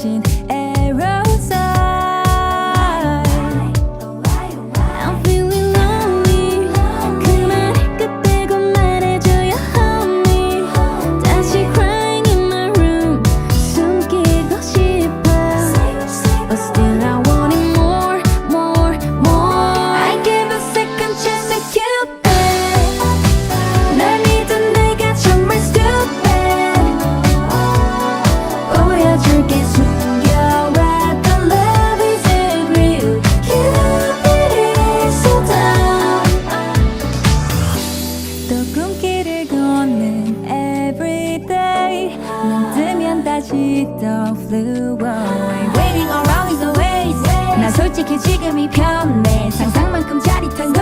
맺힌 aerosol. I'm feeling lonely. 그 말을 끝대고 말해줘요 honey. 다시 crying in my room. 숨기고 싶어. But still I want it more, more, more. I give a second chance to Cupid. 날 믿은 내가 정말 stupid. 보여줄게 숨겨왔던 love isn't real. Cupid is so dumb. 또 꿈길을 걷는 everyday. 눈 뜨면 다시 또 flew away. Waiting around is a waste. 난 솔직히 지금이 편해. 상상만큼 짜릿한